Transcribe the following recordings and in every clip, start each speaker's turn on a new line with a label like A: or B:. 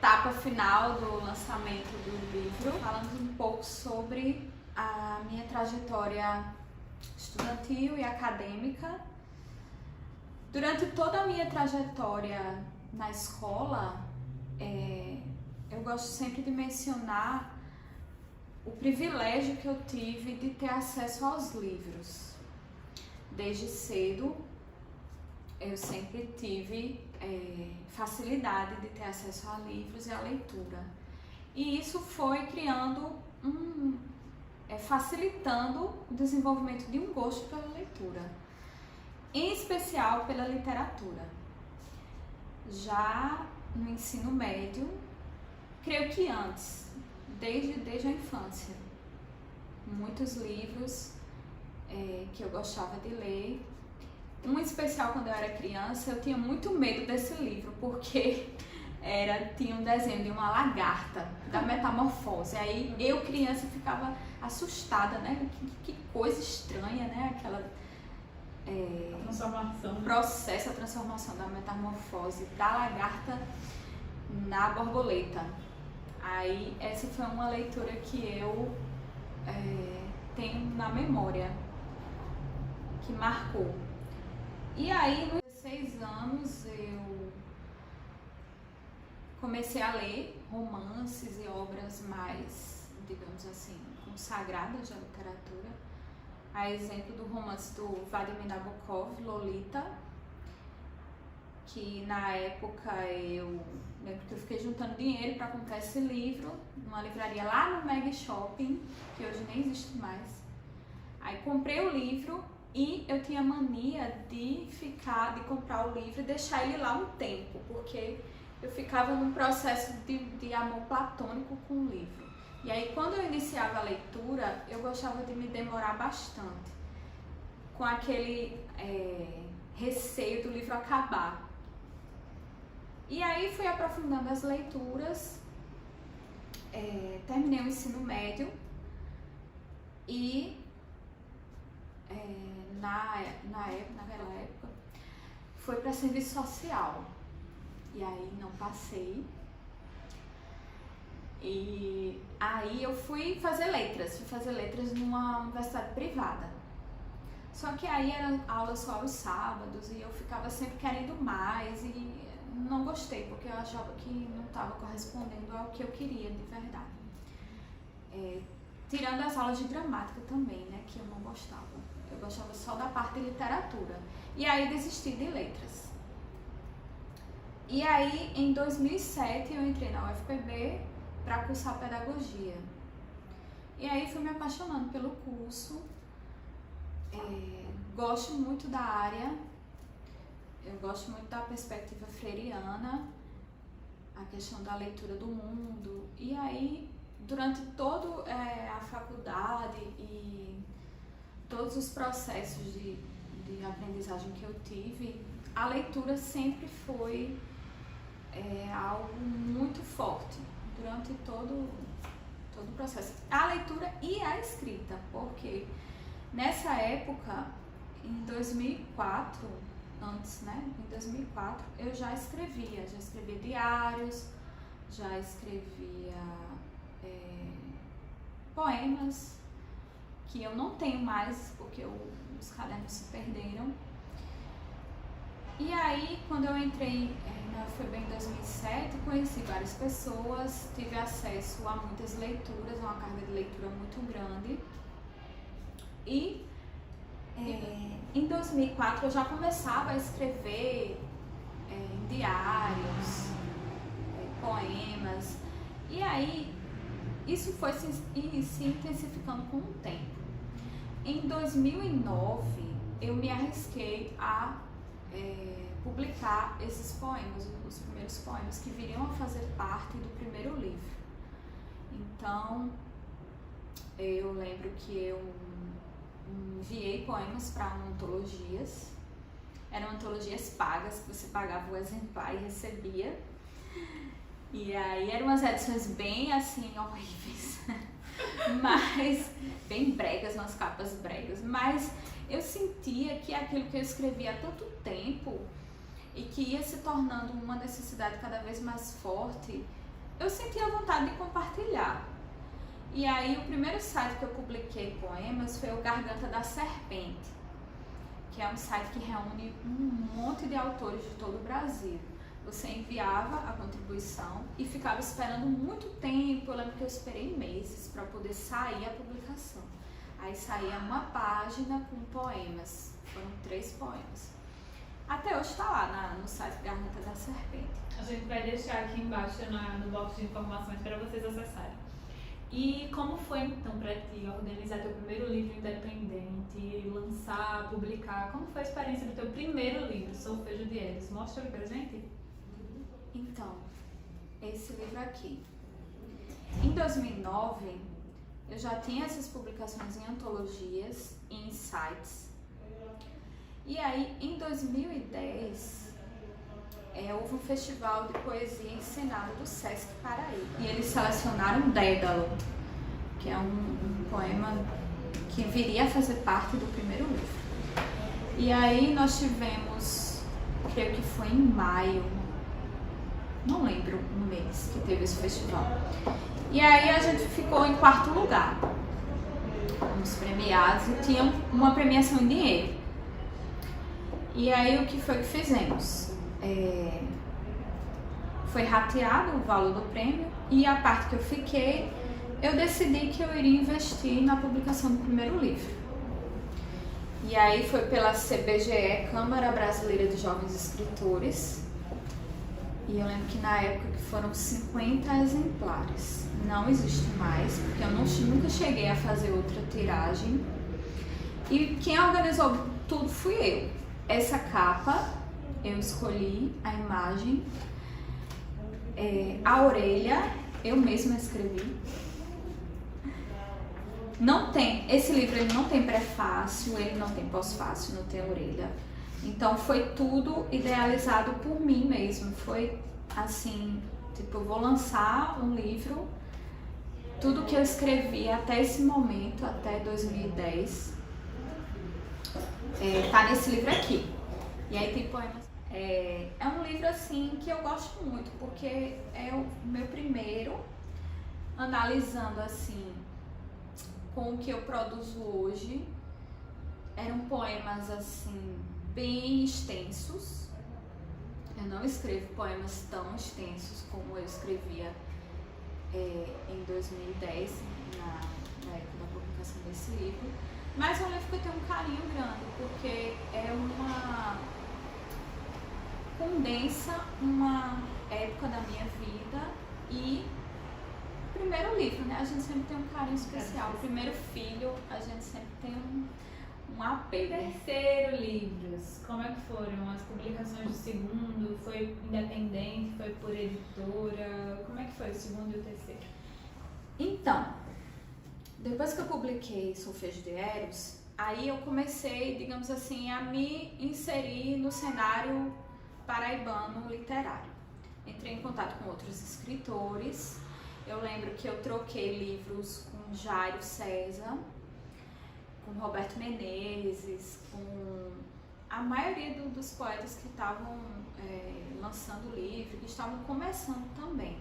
A: etapa final do lançamento do livro, falando um pouco sobre a minha trajetória estudantil e acadêmica. Durante toda a minha trajetória na escola, eu gosto sempre de mencionar o privilégio que eu tive de ter acesso aos livros. Desde cedo, eu sempre tive facilidade de ter acesso a livros e à leitura. E isso foi criando facilitando o desenvolvimento de um gosto pela leitura, em especial pela literatura. Já no ensino médio, creio que antes, desde a infância, muitos livros que eu gostava de ler. Um especial, quando eu era criança, eu tinha muito medo desse livro, porque tinha um desenho de uma lagarta, da metamorfose. Aí eu, criança, ficava assustada, né? Que coisa estranha, né? Aquela processo, a transformação da metamorfose da lagarta na borboleta. Aí essa foi uma leitura que eu tenho na memória, que marcou. E aí, nos 16 anos, eu comecei a ler romances e obras mais, digamos assim, consagradas da literatura. A exemplo do romance do Vladimir Nabokov, Lolita, que na época eu lembro que eu fiquei juntando dinheiro para comprar esse livro numa livraria lá no Mega Shopping, que hoje nem existe mais. Aí comprei o livro e eu tinha mania de comprar o livro e deixar ele lá um tempo, porque eu ficava num processo de amor platônico com o livro. E aí, quando eu iniciava a leitura, eu gostava de me demorar bastante, com aquele receio do livro acabar. E aí fui aprofundando as leituras, terminei o ensino médio e naquela época foi para serviço social. E aí não passei. E aí eu fui fazer letras numa universidade privada. Só que aí era aula só aos sábados e eu ficava sempre querendo mais e não gostei, porque eu achava que não estava correspondendo ao que eu queria de verdade. Tirando as aulas de gramática também, né, que eu não gostava. Eu gostava só da parte de literatura. E aí desisti de letras. E aí, em 2007, eu entrei na UFPB para cursar pedagogia. E aí fui me apaixonando pelo curso. Gosto muito da área. Eu gosto muito da perspectiva freiriana, a questão da leitura do mundo. E aí, durante toda a faculdade e todos os processos de aprendizagem que eu tive, a leitura sempre foi algo muito forte durante todo o processo. A leitura e a escrita, porque nessa época, em 2004, em 2004, eu já escrevia diários, já escrevia poemas, que eu não tenho mais, porque os cadernos se perderam. E aí, quando eu entrei na UFPB em 2007, conheci várias pessoas, tive acesso a muitas leituras, uma carga de leitura muito grande. E em 2004 eu já começava a escrever diários, poemas. E aí, isso foi se intensificando com o tempo. Em 2009, eu me arrisquei a publicar esses poemas, os primeiros poemas que viriam a fazer parte do primeiro livro. Então, eu lembro que eu enviei poemas para antologias. Eram antologias pagas, que você pagava o exemplar e recebia. E aí eram umas edições bem assim, horríveis, mas bem bregas, umas capas bregas. Mas eu sentia que aquilo que eu escrevia há tanto tempo e que ia se tornando uma necessidade cada vez mais forte eu senti a vontade de compartilhar. E aí o primeiro site que eu publiquei poemas foi o Garganta da Serpente, que é um site que reúne um monte de autores de todo o Brasil. Você enviava a contribuição e ficava esperando muito tempo. Eu lembro que eu esperei meses para poder sair a publicação. Aí saía uma página com poemas, foram 3 poemas. Até hoje está lá no site Garganta da Serpente.
B: A gente vai deixar aqui embaixo no box de informações para vocês acessarem. E como foi então para ti organizar teu primeiro livro independente, lançar, publicar? Como foi a experiência do teu primeiro livro, Solfejo de Eros? Mostra pra gente.
A: Então, esse livro aqui. Em 2009, eu já tinha essas publicações em antologias e em sites. E aí, em 2010, houve um festival de poesia encenada do Sesc Paraíba. E eles selecionaram Dédalo, que é um poema que viria a fazer parte do primeiro livro. E aí nós tivemos, creio que foi em maio, não lembro o mês que teve esse festival. E aí a gente ficou em 4º lugar, nos premiados, e tinha uma premiação em dinheiro. E aí o que foi que fizemos? Foi rateado o valor do prêmio e a parte que eu fiquei, eu decidi que eu iria investir na publicação do primeiro livro. E aí foi pela CBGE, Câmara Brasileira de Jovens Escritores, e eu lembro que na época que foram 50 exemplares. Não existe mais, porque eu nunca cheguei a fazer outra tiragem. E quem organizou tudo fui eu. Essa capa, eu escolhi a imagem, a orelha, eu mesma escrevi. Esse livro ele não tem prefácio, ele não tem pós-fácio, não tem orelha. Então foi tudo idealizado por mim mesmo. Foi assim, tipo, eu vou lançar um livro, tudo que eu escrevi até esse momento, até 2010, tá nesse livro aqui. E aí tem poemas. É um livro assim que eu gosto muito, porque é o meu primeiro, analisando assim com o que eu produzo hoje. Eram poemas assim bem extensos. Eu não escrevo poemas tão extensos como eu escrevia em 2010, na época da publicação desse livro. Mas é um livro que eu tenho um carinho grande, porque condensa uma época da minha vida e o primeiro livro, né? A gente sempre tem um carinho especial. O primeiro filho, a gente sempre tem um apego.
B: Terceiro livros, como é que foram as publicações do segundo? Foi independente? Foi por editora? Como é que foi o segundo e o terceiro?
A: Então, depois que eu publiquei Solfejo de Eros, aí eu comecei, digamos assim, a me inserir no cenário paraibano literário. Entrei em contato com outros escritores. Eu lembro que eu troquei livros com Jairo César, com Roberto Menezes, com a maioria dos poetas que estavam lançando livro, que estavam começando também.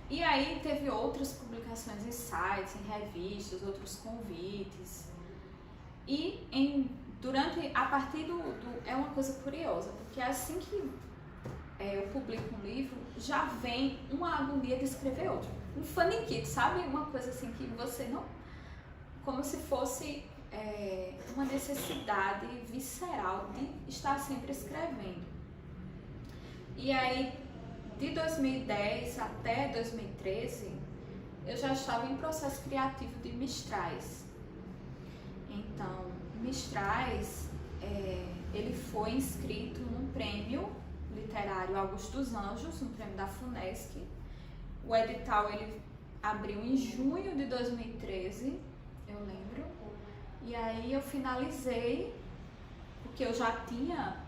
A: E aí teve outras publicações em sites, em revistas, outros convites. E a partir é uma coisa curiosa, porque assim que eu publico um livro, já vem uma agonia de escrever outro. Um faniquito, sabe? Uma coisa assim que você não... Como se fosse uma necessidade visceral de estar sempre escrevendo. E aí, de 2010 até 2013, eu já estava em processo criativo de Mistrais. Então, Mistrais, ele foi inscrito num prêmio literário Augusto dos Anjos, um prêmio da FUNESC. O edital ele abriu em junho de 2013, eu lembro. E aí eu finalizei, porque eu já tinha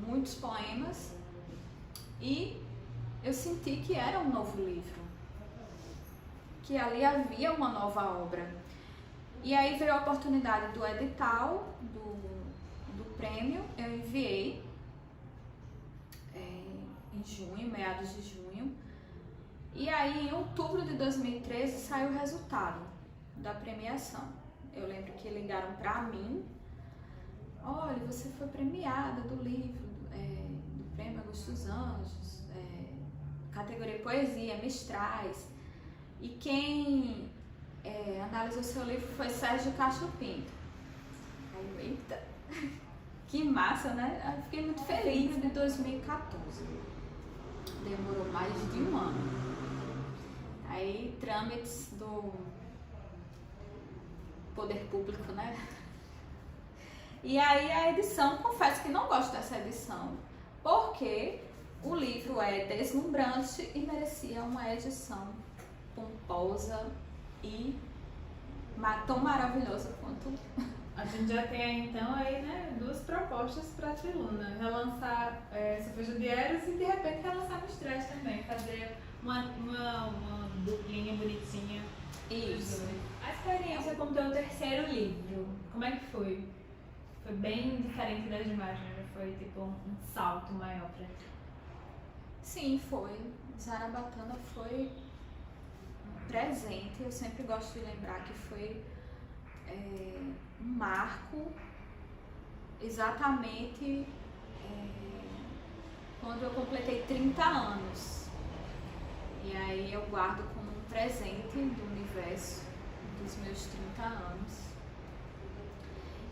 A: muitos poemas e eu senti que era um novo livro, que ali havia uma nova obra. E aí veio a oportunidade do edital, do prêmio, eu enviei em junho, meados de junho, E aí, em outubro de 2013, saiu o resultado da premiação. Eu lembro que ligaram pra mim: olha, você foi premiada do livro, do Prêmio Augusto dos Anjos, categoria Poesia, Mestrais. E quem analisou seu livro foi Sérgio Castro Pinto. Aí eu, eita, que massa, né? Eu fiquei muito feliz. De 2014. Demorou mais de um ano. Aí, trâmites do poder público, né? E aí a edição, confesso que não gosto dessa edição, porque o livro é deslumbrante e merecia uma edição pomposa e tão maravilhosa quanto.
B: A gente já tem aí, então, né, duas propostas para a Triluna. Relançar Sofia Judieros e, de repente, relançar Mestrais também. Fazer uma duplinha bonitinha.
A: Isso.
B: A experiência com o teu terceiro livro, como é que foi? Foi bem diferente das demais, né? Foi tipo um salto maior pra ti.
A: Sim, foi. Zarabatana foi um presente. Eu sempre gosto de lembrar que foi um marco exatamente quando eu completei 30 anos. E aí eu guardo como um presente do universo dos meus 30 anos.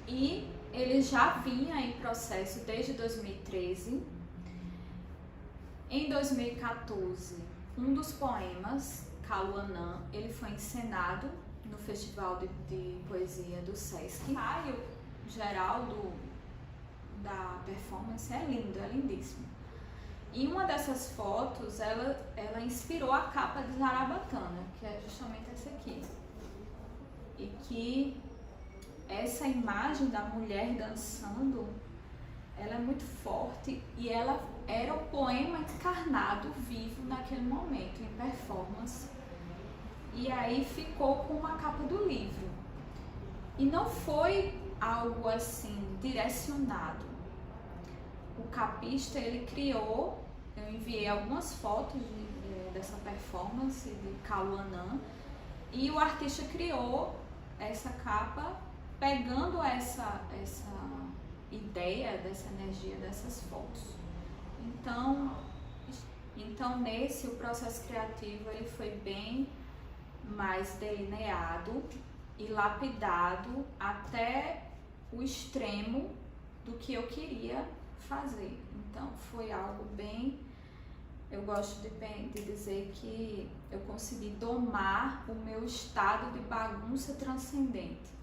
A: E ele já vinha em processo desde 2013. Em 2014, um dos poemas, Caluanã, ele foi encenado no Festival de Poesia do Sesc. O ensaio geral da performance é lindo, é lindíssimo. E uma dessas fotos, ela inspirou a capa de Zarabatana, que é justamente essa aqui. E que essa imagem da mulher dançando, ela é muito forte e ela era o poema encarnado, vivo naquele momento, em performance. E aí ficou com uma capa do livro. E não foi algo assim direcionado. O capista, ele criou, eu enviei algumas fotos dessa performance de Caluanã, e o artista criou essa capa pegando essa ideia, dessa energia dessas fotos. Então nesse, o processo criativo ele foi bem mais delineado e lapidado até o extremo do que eu queria fazer. Então foi algo bem, eu gosto de dizer que eu consegui domar o meu estado de bagunça transcendente.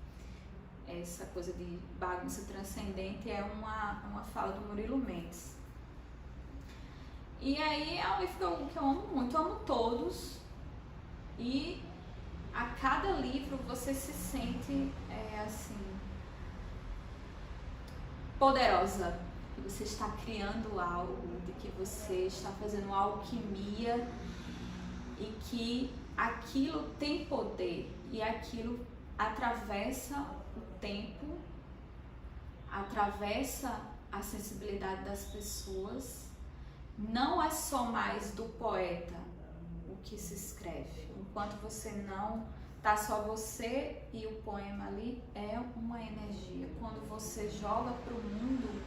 A: Essa coisa de bagunça transcendente é uma fala do Murilo Mendes. E aí é um livro que eu amo muito, eu amo todos, e a cada livro você se sente assim, poderosa, que você está criando algo, de que você está fazendo uma alquimia e que aquilo tem poder e aquilo atravessa o tempo, atravessa a sensibilidade das pessoas. Não é só mais do poeta o que se escreve. Enquanto você não tá só você e o poema ali, é uma energia. Quando você joga para o mundo,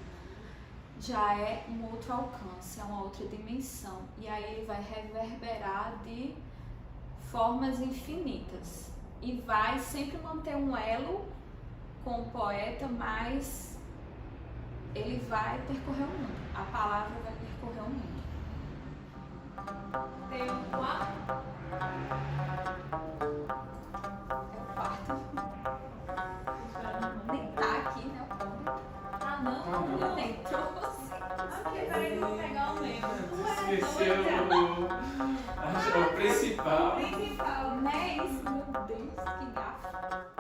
A: já é um outro alcance, é uma outra dimensão. E aí ele vai reverberar de formas infinitas. E vai sempre manter um elo com o poeta, mas ele vai percorrer o mundo. A palavra vai percorrer o mundo.
B: Tem um quarto?
A: É o quarto. Nem tá aqui, né?
B: Ah, não?
A: Eu nem trouxe.
B: Ok, peraí, vou pegar o meu.
C: Esqueceu o principal.
B: O principal.
A: Né? Isso, meu Deus, que gafe.